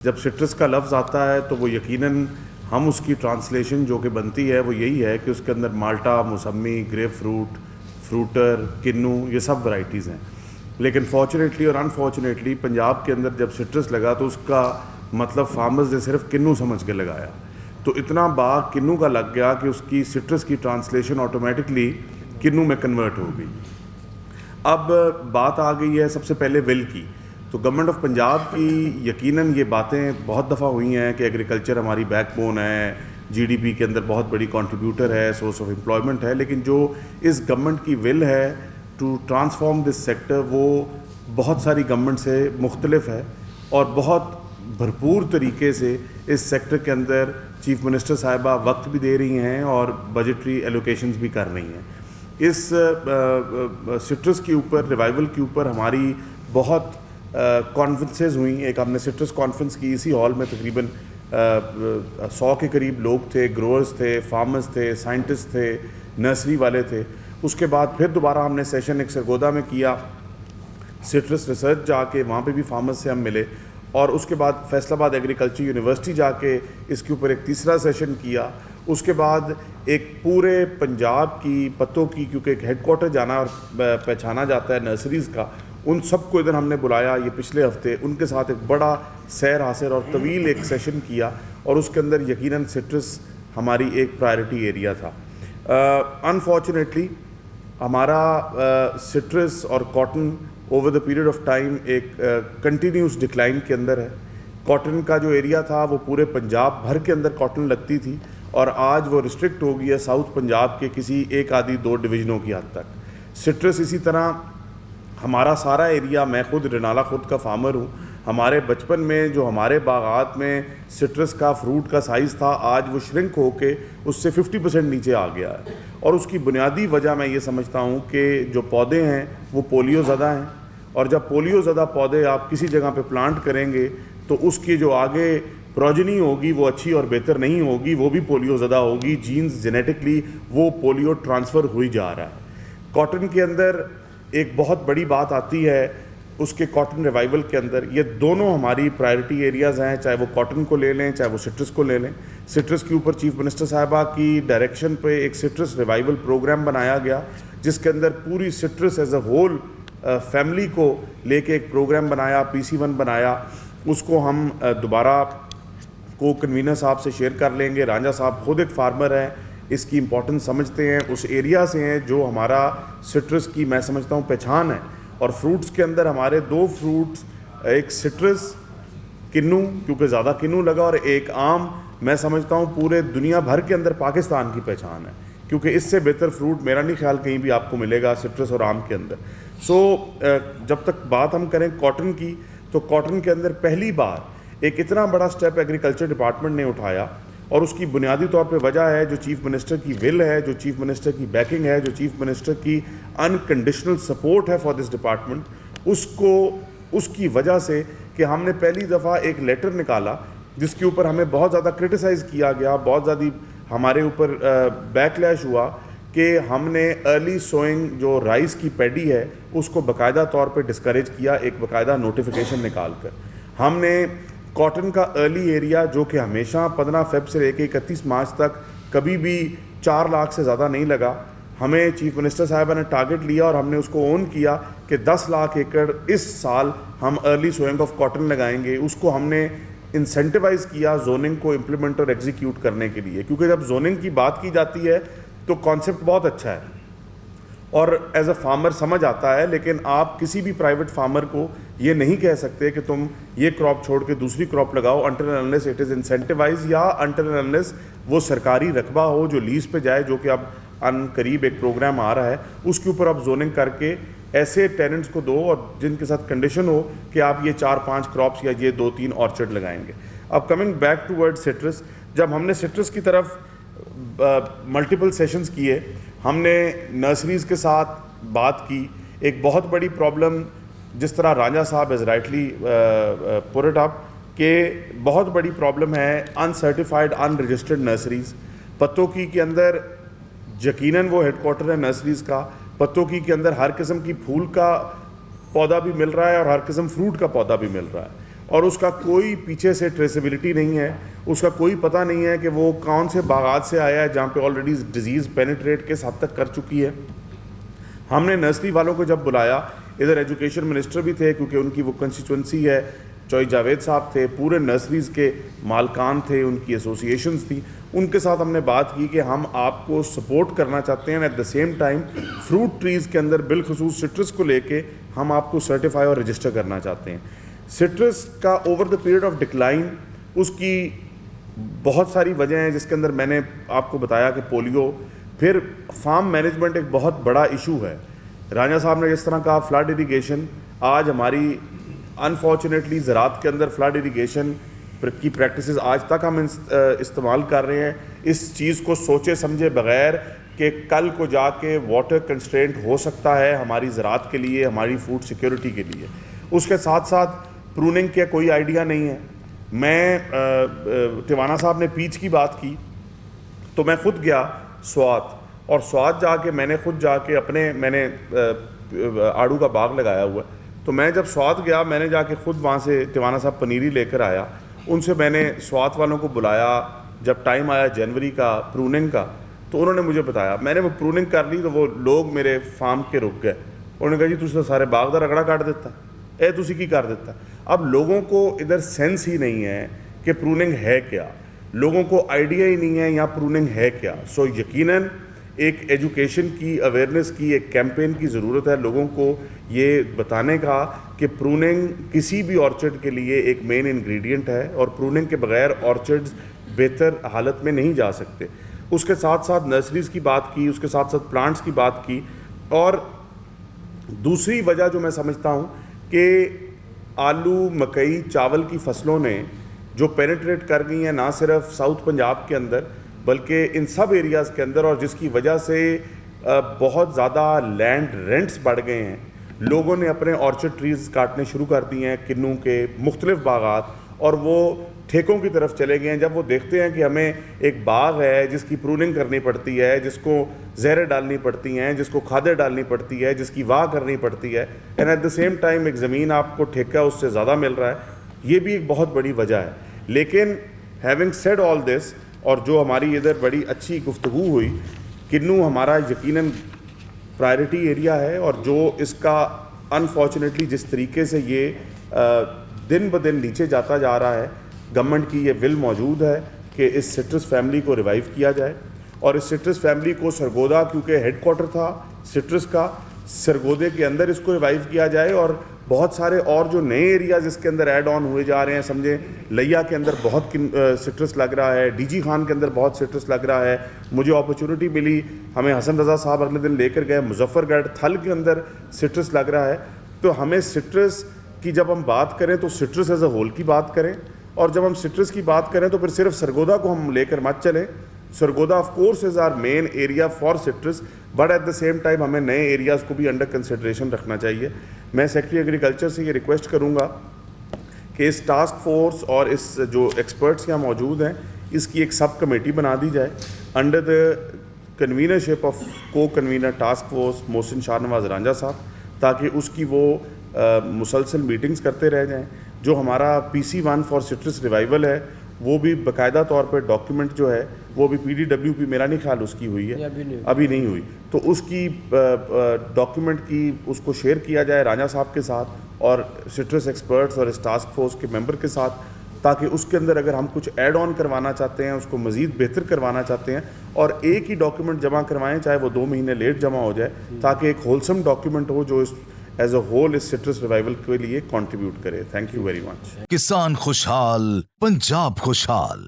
جب سٹرس کا لفظ آتا ہے تو وہ یقیناً ہم اس کی ٹرانسلیشن جو کہ بنتی ہے وہ یہی ہے کہ اس کے اندر مالٹا، موسمی، گریپ فروٹ، فروٹر، کنو، یہ سب ورائٹیز ہیں. لیکن فارچونیٹلی اور انفارچونیٹلی پنجاب کے اندر جب سٹرس لگا تو اس کا مطلب فارمرز نے صرف کنو سمجھ کے لگایا، تو اتنا باغ کنو کا لگ گیا کہ اس کی سٹرس کی ٹرانسلیشن آٹومیٹکلی کنو میں کنورٹ ہو گئی. اب بات آ گئی ہے سب سے پہلے ول کی. تو گورنمنٹ آف پنجاب کی یقیناً یہ باتیں بہت دفعہ ہوئی ہیں کہ ایگریکلچر ہماری بیک بون ہے، جی ڈی پی کے اندر بہت بڑی کنٹریبیوٹر ہے، سورس آف امپلائمنٹ ہے، لیکن جو اس گورنمنٹ کی ول ہے ٹو ٹرانسفارم دس سیکٹر وہ بہت ساری گورنمنٹ سے مختلف ہے اور بہت بھرپور طریقے سے اس سیکٹر کے اندر چیف منسٹر صاحبہ وقت بھی دے رہی ہیں اور بجٹری ایلوکیشنز بھی کر رہی ہیں. اس سٹرس کے اوپر، ریوائول کے اوپر ہماری بہت کانفرنسز ہوئیں. ایک ہم نے سٹرس کانفرنس کی اسی ہال میں، تقریباً 100 کے قریب لوگ تھے، گروورز تھے، فارمرز تھے، سائنٹسٹ تھے، نرسری والے تھے. اس کے بعد پھر دوبارہ ہم نے سیشن ایک سرگودا میں کیا، سٹرس ریسرچ جا کے وہاں پہ بھی فارمرز سے ہم ملے، اور اس کے بعد فیصل آباد ایگریکلچر یونیورسٹی جا کے اس کے اوپر ایک تیسرا سیشن کیا. اس کے بعد ایک پورے پنجاب کی پتوں کی، کیونکہ ایک ہیڈ کوارٹر جانا اور پہچانا جاتا ہے نرسریز کا، ان سب کو ادھر ہم نے بلایا یہ پچھلے ہفتے. ان کے ساتھ ایک بڑا سیر حاصل اور طویل ایک سیشن کیا، اور اس کے اندر یقیناً سٹرس ہماری ایک پرائرٹی ایریا تھا. انفارچونیٹلی ہمارا سٹرس اور cotton over the period of time ایک کنٹینیوس ڈکلائن کے اندر ہے. کاٹن کا جو ایریا تھا وہ پورے پنجاب بھر کے اندر کاٹن لگتی تھی، اور آج وہ ریسٹرکٹ ہو گئی ہے ساؤتھ پنجاب کے کسی ایک آدھی 2 ڈویژنوں کی حد تک. سٹرس اسی طرح ہمارا سارا ایریا، میں خود رنالا خود کا فارمر ہوں، ہمارے بچپن میں جو ہمارے باغات میں سٹرس کا فروٹ کا سائز تھا آج وہ شرنک ہو کے اس سے 50% نیچے آ گیا ہے. اور اس کی بنیادی وجہ میں یہ سمجھتا ہوں کہ جو پودے ہیں وہ پولیو زدہ ہیں، اور جب پولیو زدہ پودے آپ کسی جگہ پہ پلانٹ کریں گے تو اس کی جو آگے پروجنی ہوگی وہ اچھی اور بہتر نہیں ہوگی، وہ بھی پولیو زدہ ہوگی. جینز جینیٹکلی وہ پولیو ٹرانسفر ہوئی جا رہا ہے. کاٹن کے اندر ایک بہت بڑی بات آتی ہے اس کے کاٹن ریوائول کے اندر. یہ دونوں ہماری پرائرٹی ایریاز ہیں، چاہے وہ کاٹن کو لے لیں چاہے وہ سٹرس کو لے لیں. سٹرس کے اوپر چیف منسٹر صاحبہ کی ڈائریکشن پہ ایک سٹرس ریوائول پروگرام بنایا گیا، جس کے اندر پوری سٹرس ایز اے ہول فیملی کو لے کے ایک پروگرام بنایا، PC1 بنایا. اس کو ہم دوبارہ کو کنوینر صاحب سے شیئر کر لیں گے. رانجھا صاحب خود ایک فارمر ہیں، اس کی امپورٹنس سمجھتے ہیں، اس ایریا سے ہیں جو ہمارا سٹرس کی میں سمجھتا ہوں پہچان ہے. اور فروٹس کے اندر ہمارے 2 فروٹس، ایک سٹرس کنو کیونکہ زیادہ کنو لگا، اور ایک آم میں سمجھتا ہوں پورے دنیا بھر کے اندر پاکستان کی پہچان ہے، کیونکہ اس سے بہتر فروٹ میرا نہیں خیال کہیں بھی آپ کو ملے گا سٹرس اور آم کے اندر. جب تک بات ہم کریں کاٹن کی، تو کاٹن کے اندر پہلی بار ایک اتنا بڑا سٹیپ ایگریکلچر ڈپارٹمنٹ نے اٹھایا، اور اس کی بنیادی طور پہ وجہ ہے جو چیف منسٹر کی ول ہے، جو چیف منسٹر کی بیکنگ ہے، جو چیف منسٹر کی انکنڈیشنل سپورٹ ہے فار دس ڈپارٹمنٹ. اس کی وجہ سے کہ ہم نے پہلی دفعہ ایک لیٹر نکالا جس کے اوپر ہمیں بہت زیادہ کرٹیسائز کیا گیا، بہت زیادہ ہمارے اوپر بیک لیش ہوا کہ ہم نے ارلی سوئنگ جو رائس کی پیڈی ہے اس کو باقاعدہ طور پہ ڈسکریج کیا، ایک باقاعدہ نوٹیفیکیشن نکال کر. ہم نے کاٹن کا ارلی ایریا جو کہ ہمیشہ 15 فیب سے لے کے 31 مارچ تک کبھی بھی 4 لاکھ سے زیادہ نہیں لگا، ہمیں چیف منسٹر صاحبہ نے ٹارگٹ لیا اور ہم نے اس کو اون کیا کہ 10 لاکھ ایکڑ اس سال ہم ارلی سوئنگ آف کاٹن لگائیں گے. اس کو ہم نے انسینٹیوائز کیا زوننگ کو امپلیمنٹ اور ایگزیکیوٹ کرنے کے لیے، کیونکہ جب زوننگ کی بات کی جاتی ہے تو کانسیپٹ بہت اچھا ہے اور ایز اے فارمر سمجھ آتا ہے، لیکن آپ کسی بھی پرائیویٹ فارمر کو یہ نہیں کہہ سکتے کہ تم یہ کراپ چھوڑ کے دوسری کراپ لگاؤ until and unless it is incentivise, یا انٹل اینڈ انلیس وہ سرکاری رقبہ ہو جو لیز پہ جائے، جو کہ اب ان قریب ایک پروگرام آ رہا ہے اس کے اوپر آپ زوننگ کر کے ایسے ٹیننٹس کو دو اور جن کے ساتھ کنڈیشن ہو کہ آپ یہ 4-5 کراپس یا یہ 2-3 آرچرڈ لگائیں گے. اب کمنگ بیک ٹو ورڈ سٹرس، جب ہم نے سٹرس کی طرف ملٹیپل سیشنز کیے، ہم نے نرسریز کے ساتھ بات کی. ایک بہت بڑی پرابلم جس طرح رانجھا صاحب از رائٹلی پٹ اٹ اپ کہ بہت بڑی پرابلم ہے انسرٹیفائڈ ان رجسٹرڈ نرسریز. پتوں کی کے اندر یقیناً وہ ہیڈ کوارٹر ہے نرسریز کا، پتوں کی کے اندر ہر قسم کی پھول کا پودا بھی مل رہا ہے اور ہر قسم فروٹ کا پودا بھی مل رہا ہے، اور اس کا کوئی پیچھے سے ٹریسیبلٹی نہیں ہے, اس کا کوئی پتہ نہیں ہے کہ وہ کون سے باغات سے آیا ہے جہاں پہ آلریڈی ڈیزیز پینیٹریٹ کس حد تک کر چکی ہے. ہم نے نرسری والوں کو جب بلایا, ادھر ایجوکیشن منسٹر بھی تھے کیونکہ ان کی وہ کنسٹیچوئنسی ہے, چوئی جاوید صاحب تھے, پورے نرسریز کے مالکان تھے, ان کی ایسوسیشنز تھیں, ان کے ساتھ ہم نے بات کی کہ ہم آپ کو سپورٹ کرنا چاہتے ہیں, at the same time fruit trees کے اندر بالخصوص سٹرس کو لے کے ہم آپ کو سرٹیفائی اور رجسٹر کرنا چاہتے ہیں. سٹرس کا over the period of decline اس کی بہت ساری وجہ ہیں, جس کے اندر میں نے آپ کو بتایا کہ پولیو, پھر فارم مینجمنٹ ایک بہت بڑا ایشو ہے. رانجھا صاحب نے جس طرح کہا فلڈ اریگیشن, آج ہماری انفارچونیٹلی زراعت کے اندر فلڈ اریگیشن کی پریکٹسز آج تک ہم استعمال کر رہے ہیں, اس چیز کو سوچے سمجھے بغیر کہ کل کو جا کے واٹر کنسٹرینٹ ہو سکتا ہے ہماری زراعت کے لیے, ہماری فوڈ سیکیورٹی کے لیے. اس کے ساتھ ساتھ پروننگ کا کوئی آئیڈیا نہیں ہے. میں ٹیوانا صاحب نے پیچ کی بات کی تو میں خود گیا سوات, اور سوات جا کے میں نے خود جا کے میں نے آڑو کا باغ لگایا ہوا ہے, تو میں جب سوات گیا میں نے جا کے خود وہاں سے ٹیوانا صاحب پنیری لے کر آیا. ان سے میں نے سوات والوں کو بلایا, جب ٹائم آیا جنوری کا پروننگ کا, تو انہوں نے مجھے بتایا, میں نے وہ پروننگ کر لی تو وہ لوگ میرے فارم کے رک گئے. انہوں نے کہا جی تُسی تو سارے باغ دا رگڑا کاٹ دیتا, اے تُسی کی کر دیتا. اب لوگوں کو ادھر سینس ہی نہیں ہے کہ پروننگ ہے کیا, لوگوں کو آئیڈیا ہی نہیں ہے یہاں پروننگ ہے کیا. سو یقیناً ایک ایجوکیشن کی, اویئرنیس کی, ایک کیمپین کی ضرورت ہے لوگوں کو یہ بتانے کا کہ پروننگ کسی بھی آرچرڈ کے لیے ایک مین انگریڈینٹ ہے, اور پروننگ کے بغیر آرچرڈز بہتر حالت میں نہیں جا سکتے. اس کے ساتھ ساتھ نرسریز کی بات کی, اس کے ساتھ ساتھ پلانٹس کی بات کی. اور دوسری وجہ جو میں سمجھتا ہوں کہ آلو, مکئی, چاول کی فصلوں نے جو پینیٹریٹ کر گئی ہیں نہ صرف ساؤتھ پنجاب کے اندر بلکہ ان سب ایریاز کے اندر, اور جس کی وجہ سے بہت زیادہ لینڈ رینٹس بڑھ گئے ہیں. لوگوں نے اپنے آرچرڈ ٹریز کاٹنے شروع کر دیے ہیں, کنوں کے مختلف باغات, اور وہ ٹھیکوں کی طرف چلے گئے ہیں. جب وہ دیکھتے ہیں کہ ہمیں ایک باغ ہے جس کی پروننگ کرنی پڑتی ہے, جس کو زہریں ڈالنی پڑتی ہیں, جس کو کھادیں ڈالنی پڑتی ہے, جس کی واہ کرنی پڑتی ہے, and at the same time ایک زمین آپ کو ٹھیکہ اس سے زیادہ مل رہا ہے, یہ بھی ایک بہت بڑی وجہ ہے. لیکن ہیونگ سیڈ آل دس, اور جو ہماری ادھر بڑی اچھی گفتگو ہوئی, کنوں ہمارا یقیناً پرائرٹی ایریا ہے, اور جو اس کا انفارچونیٹلی جس طریقے سے یہ دن بدن نیچے جاتا جا رہا ہے, گورنمنٹ کی یہ ول موجود ہے کہ اس سٹرس فیملی کو ریوائیو کیا جائے. اور اس سٹرس فیملی کو سرگودا, کیونکہ ہیڈ کوارٹر تھا سٹرس کا, سرگودے کے اندر اس کو ریوائیو کیا جائے. اور بہت سارے اور جو نئے ایریاز اس کے اندر ایڈ آن ہوئے جا رہے ہیں, سمجھیں لیا کے اندر بہت سٹرس لگ رہا ہے, ڈی جی خان کے اندر بہت سٹرس لگ رہا ہے. مجھے اپرچونٹی ملی, ہمیں حسن رضا صاحب اگلے دن لے کر گئے, مظفر گڑھ تھل کے اندر سٹرس لگ رہا ہے. تو ہمیں سٹرس کی جب ہم بات کریں تو سٹرس ایز اے ہول کی بات کریں, اور جب ہم سٹرس کی بات کریں تو پھر صرف سرگودا کو ہم لے کر مت چلیں. Sargodha of course is our main area for citrus, but at the same time ہمیں نئے ایریاز کو بھی انڈر کنسیڈریشن رکھنا چاہیے. میں سیکرٹری ایگریکلچر سے یہ ریکویسٹ کروں گا کہ اس ٹاسک فورس اور اس جو ایکسپرٹس یہاں موجود ہیں اس کی ایک سب کمیٹی بنا دی جائے انڈر دا کنوینرشپ آف کو کنوینر ٹاسک فورس محسن شاہ نواز رانجھا صاحب, تاکہ اس کی وہ مسلسل میٹنگز کرتے رہ جائیں. جو ہمارا PC1 فار سٹرس ریوائیول ہے وہ بھی باقاعدہ طور پہ ڈاکیومنٹ جو ہے وہ بھی PDWP, میرا نہیں خیال اس کی ہوئی ہے, ابھی نہیں ہوئی, تو اس کی ڈاکیومنٹ کی اس کو شیئر کیا جائے رانجھا صاحب کے ساتھ اور سٹرس ایکسپرٹس اور اس ٹاسک فورس کے ممبر کے ساتھ, تاکہ اس کے اندر اگر ہم کچھ ایڈ آن کروانا چاہتے ہیں, اس کو مزید بہتر کروانا چاہتے ہیں, اور ایک ہی ڈاکیومنٹ جمع کروائیں, چاہے وہ 2 مہینے لیٹ جمع ہو جائے, تاکہ ایک ہولسم ڈاکیومنٹ ہو جو اس ایز اے ہول اس سٹرس ریوائیول کے لیے کنٹریبیوٹ کرے. Thank you very much. کسان خوشحال, پنجاب خوشحال.